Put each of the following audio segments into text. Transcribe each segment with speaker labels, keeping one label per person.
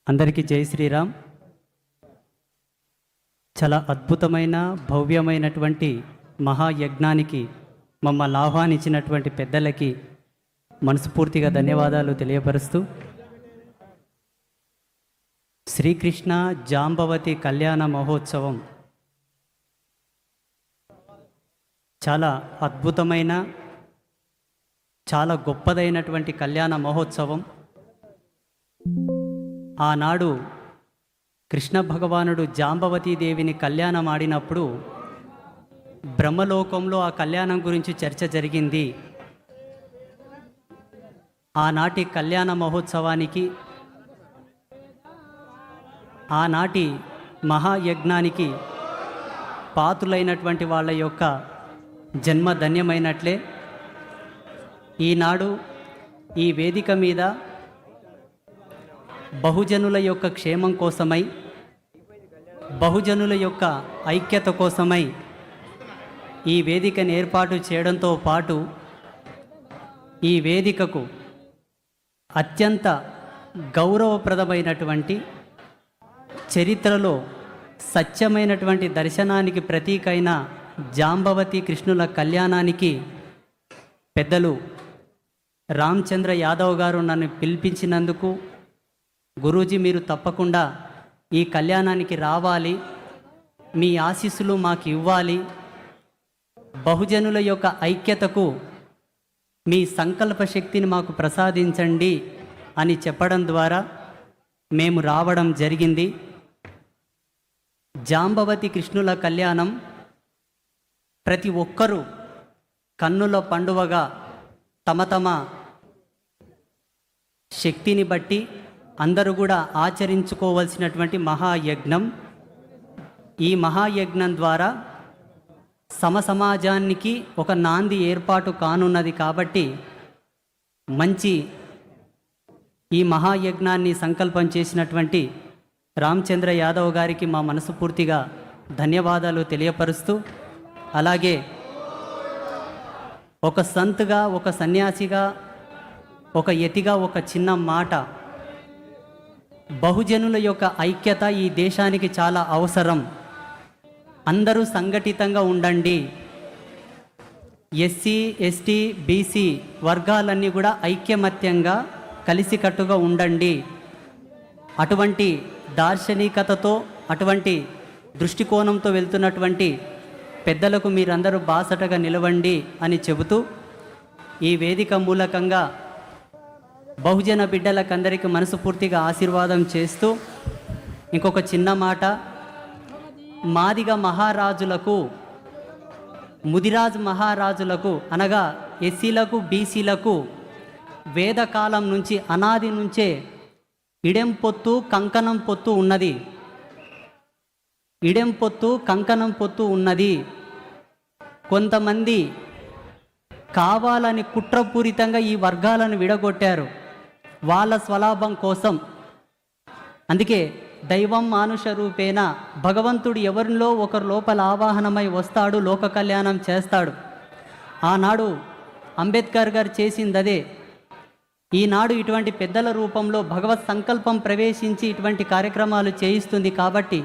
Speaker 1: అందరికీ జై శ్రీరామ్. చాలా అద్భుతమైన భవ్యమైనటువంటి మహాయజ్ఞానికి మమ్మల్ని ఆహ్వానించినటువంటి పెద్దలకి మనస్ఫూర్తిగా ధన్యవాదాలు తెలియపరుస్తూ, శ్రీకృష్ణ జాంబవతి కళ్యాణ మహోత్సవం చాలా అద్భుతమైన చాలా గొప్పదైనటువంటి కళ్యాణ మహోత్సవం. ఆనాడు కృష్ణ భగవానుడు జాంబవతీదేవిని కళ్యాణం ఆడినప్పుడు బ్రహ్మలోకంలో ఆ కళ్యాణం గురించి చర్చ జరిగింది. ఆనాటి కళ్యాణ మహోత్సవానికి, ఆనాటి మహాయజ్ఞానికి పాత్రులైనటువంటి వాళ్ళ యొక్క జన్మ ధన్యమైనట్లే ఈనాడు ఈ వేదిక మీద బహుజనుల యొక్క క్షేమం కోసమై, బహుజనుల యొక్క ఐక్యత కోసమై ఈ వేదికను ఏర్పాటు చేయడంతో పాటు ఈ వేదికకు అత్యంత గౌరవప్రదమైనటువంటి చరిత్రలో సత్యమైనటువంటి దర్శనానికి ప్రతీకైన జాంబవతి కృష్ణుల కళ్యాణానికి పెద్దలు రామచంద్ర యాదవ్ గారు నన్ను పిలిపించినందుకు, గురూజీ మీరు తప్పకుండా ఈ కళ్యాణానికి రావాలి, మీ ఆశీస్సులు మాకు ఇవ్వాలి, బహుజనుల యొక్క ఐక్యతకు మీ సంకల్ప శక్తిని మాకు ప్రసాదించండి అని చెప్పడం ద్వారా మేము రావడం జరిగింది. జాంబవతి కృష్ణుల కళ్యాణం ప్రతి ఒక్కరూ కన్నుల పండువగా తమ తమ శక్తిని బట్టి అందరూ కూడా ఆచరించుకోవాల్సినటువంటి మహాయజ్ఞం. ఈ మహాయజ్ఞం ద్వారా సమసమాజానికి ఒక నాంది ఏర్పాటు కానున్నది. కాబట్టి మంచి ఈ మహాయజ్ఞాన్ని సంకల్పం చేసినటువంటి రామచంద్ర యాదవ్ గారికి మా మనస్ఫూర్తిగా ధన్యవాదాలు తెలియపరుస్తూ, అలాగే ఒక సంత్గా, ఒక సన్యాసిగా, ఒక యతిగా ఒక చిన్న మాట, బహుజనుల యొక్క ఐక్యత ఈ దేశానికి చాలా అవసరం. అందరూ సంఘటితంగా ఉండండి. ఎస్సీ, ఎస్టీ, బీసీ వర్గాలన్నీ కూడా ఐక్యమత్యంగా కలిసికట్టుగా ఉండండి. అటువంటి దార్శనికతతో, అటువంటి దృష్టికోణంతో వెళ్తున్నటువంటి పెద్దలకు మీరందరూ బాసటగా నిలవండి అని చెబుతూ, ఈ వేదిక మూలకంగా బహుజన బిడ్డలకందరికీ మనస్ఫూర్తిగా ఆశీర్వాదం చేస్తూ, ఇంకొక చిన్న మాట, మాదిగ మహారాజులకు, ముదిరాజు మహారాజులకు అనగా ఎస్సీలకు, బీసీలకు వేదకాలం నుంచి, అనాది నుంచే ఇడెం పొత్తు కంకణం పొత్తు ఉన్నది. ఇడెం పొత్తు కంకణం పొత్తు ఉన్నది. కొంతమంది కావాలని కుట్రపూరితంగా ఈ వర్గాలను విడగొట్టారు వాళ్ళ స్వలాభం కోసం. అందుకే దైవం మానుష రూపేణ, భగవంతుడు ఎవరిలో ఒకరు లోపల ఆవాహనమై వస్తాడు, లోక కళ్యాణం చేస్తాడు. ఆనాడు అంబేద్కర్ గారు చేసింది అదే. ఈనాడు ఇటువంటి పెద్దల రూపంలో భగవత్ సంకల్పం ప్రవేశించి ఇటువంటి కార్యక్రమాలు చేయిస్తుంది. కాబట్టి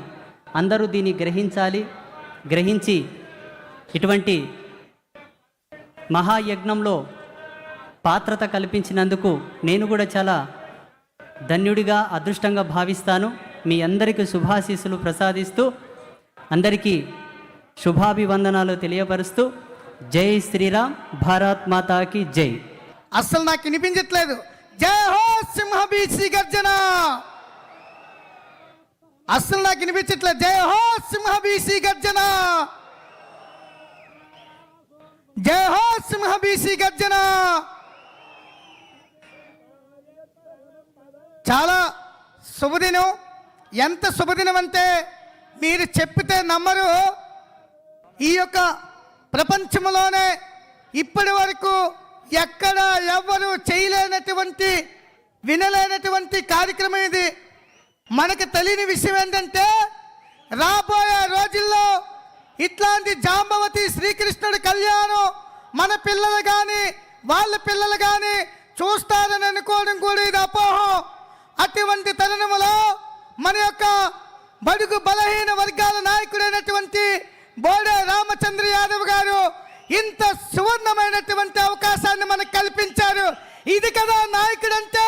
Speaker 1: అందరూ దీన్ని గ్రహించాలి. గ్రహించి ఇటువంటి మహాయజ్ఞంలో పాత్రత కల్పించినందుకు నేను కూడా చాలా ధన్యుడిగా, అదృష్టంగా భావిస్తాను. మీ అందరికీ శుభాశీస్సులు ప్రసాదిస్తూ, అందరికీ శుభాభివందనాలు తెలియపరుస్తూ, జై శ్రీరామ్, భారత్ మాతాకి జై.
Speaker 2: అసలు నాకు వినిపించట్లేదు. జై హో సింహ బీసీ గర్జన. అసలు నాకు వినిపించట్లేదు. జై హో సింహ బీసీ గర్జన. జై హో సింహ బీసీ గర్జన. చాలా శుభదినం. ఎంత శుభదినం అంటే మీరు చెప్పితే నమ్మరు. ఈ యొక్క ప్రపంచంలోనే ఇప్పటి వరకు ఎక్కడ ఎవ్వరూ చేయలేనటువంటి, వినలేనటువంటి కార్యక్రమం ఇది. మనకు తెలియని విషయం ఏంటంటే, రాబోయే రోజుల్లో ఇట్లాంటి జాంబవతి శ్రీకృష్ణుడి కళ్యాణం మన పిల్లలు కానీ వాళ్ళ పిల్లలు కానీ చూస్తారని అనుకోవడం కూడా ఇది అపోహం. అటువంటి తరుణములో మన యొక్క బడుగు బలహీన వర్గాల నాయకుడైనటువంటి బోడే రామచంద్ర యాదవ్ గారు ఇంత సువర్ణమైనటువంటి అవకాశాన్ని మనకు కల్పించారు. ఇది కదా నాయకుడంటే,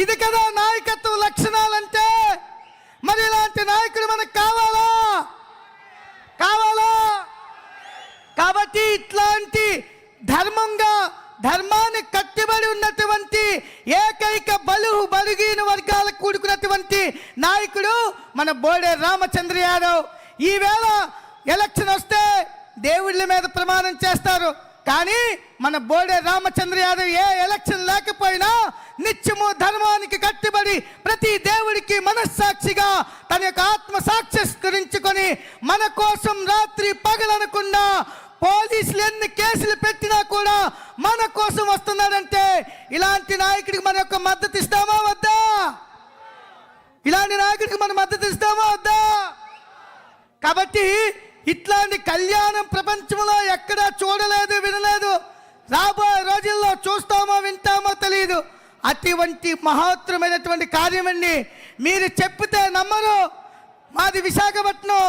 Speaker 2: ఇది కదా నాయకత్వ లక్షణాలంటే. మరి ఇలాంటి నాయకుడు మనకు కావాలా? కాబట్టి ఇట్లాంటి ధర్మాన్ని కట్టుబడి ఉన్నటువంటి ఏకైక బడుగీన వర్గాలకు కూడుకున్నటువంటి నాయకుడు మన బోడే రామచంద్ర యాదవ్. ఈవేళ ఎలక్షన్ వస్తే దేవుళ్ళ మీద ప్రమాణం చేస్తారు, కానీ మన బోడే రామచంద్ర యాదవ్ ఏ ఎలక్షన్ లేకపోయినా నిత్యము ధర్మానికి కట్టుబడి ప్రతి దేవుడికి మనస్సాక్షిగా తన యొక్క ఆత్మ సాక్షికరించుకొని మన కోసం రాత్రి పగలనకుండా పోలీసులు ఎన్ని కేసులు పెట్టినా కూడా మన కోసం వస్తున్నాడంటే ఇలాంటి నాయకుడికి మన యొక్క మద్దతు ఇస్తామా వద్దా? ఇలాంటి నాయకుడికి మన మద్దతు ఇస్తామా వద్దా? కాబట్టి ఇట్లాంటి కళ్యాణం ప్రపంచంలో ఎక్కడా చూడలేదు, వినలేదు. రాబోయే రోజుల్లో చూస్తామో వింటామో తెలియదు. అటువంటి మహోత్తరమైనటువంటి కార్యమని మీరు చెప్పితే నమ్మరు. మాది విశాఖపట్నం,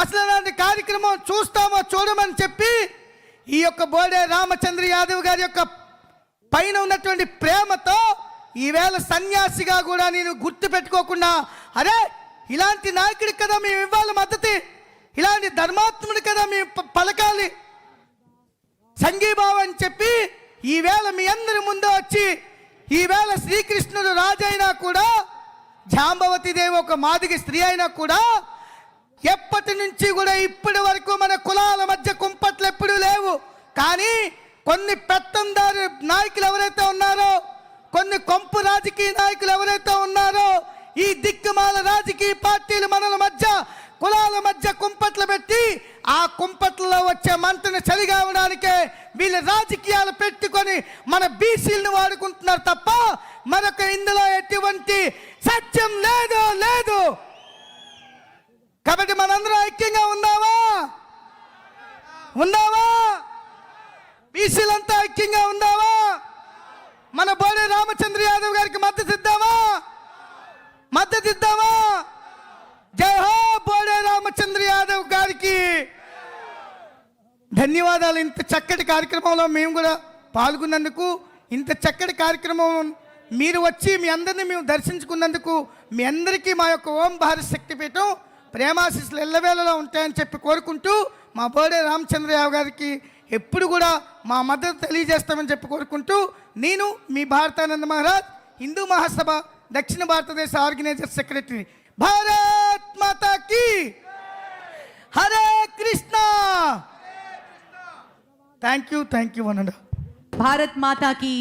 Speaker 2: అసలు అలాంటి కార్యక్రమం చూస్తామో చూడమని చెప్పి ఈ యొక్క బోడే రామచంద్ర యాదవ్ గారి యొక్క పైన ఉన్నటువంటి ప్రేమతో ఈవేళ సన్యాసిగా కూడా నేను గుర్తు పెట్టుకోకుండా, అరే ఇలాంటి నాయకుడికి కదా మేము ఇవ్వాలి మద్దతు, ఇలాంటి ధర్మాత్ముడి కదా మేము పలకాలి సంఘీభావం అని చెప్పి ఈవేళ మీ అందరి ముందు వచ్చి, ఈవేళ శ్రీకృష్ణుడు రాజు అయినా కూడా, జాంబవతి దేవి ఒక మాదిగ స్త్రీ అయినా కూడా, ఎప్పటి నుంచి కూడా ఇప్పటి వరకు మన కులాల మధ్య కుంపట్లు ఎప్పుడూ లేవు. కానీ కొన్ని పెత్తందారు నాయకులు ఎవరైతే ఉన్నారో, కొన్ని కొంపు రాజకీయ నాయకులు ఎవరైతే ఉన్నారో, ఈ దిక్కుమాల రాజకీయ పార్టీలు మనల మధ్య కులాల మధ్య కుంపట్లు పెట్టి ఆ కుంపట్లలో వచ్చే మంటను చలిగావడానికే వీళ్ళు రాజకీయాలు పెట్టుకొని మన బీసీలను వాడుకుంటున్నారు తప్ప మనకు ఇందులో ఎటువంటి సత్యం లేదు. కాబట్టి మనందరం ఐక్యంగా ఉందామా? బీసీలంతా ఐక్యంగా ఉందామా? మన బోడే రామచంద్ర యాదవ్ గారికి మద్దతు ఇద్దామా? జై హో బోడే రామచంద్ర యాదవ్ గారికి ధన్యవాదాలు. ఇంత చక్కటి కార్యక్రమంలో మేము కూడా పాల్గొన్నందుకు, ఇంత చక్కటి కార్యక్రమం మీరు వచ్చి మీ అందరినీ మేము దర్శించుకున్నందుకు మీ అందరికీ మా యొక్క ఓం భారత్ శక్తిపీఠం ప్రేమాశీస్సులు ఎల్లవేళలా ఉంటాయని చెప్పి కోరుకుంటూ, మా బోడే రామచంద్ర యాదవ్ గారికి ఎప్పుడు కూడా మా మద్దతు తెలియజేస్తామని చెప్పి కోరుకుంటూ, నేను మీ భారతానంద మహారాజ్, హిందూ మహాసభ దక్షిణ భారతదేశ ఆర్గనైజర్ సెక్రటరీ. భారత్ మాతా కీ, హరే కృష్ణ. Thank you. వనండా.
Speaker 3: భారత్ మాతా కీ.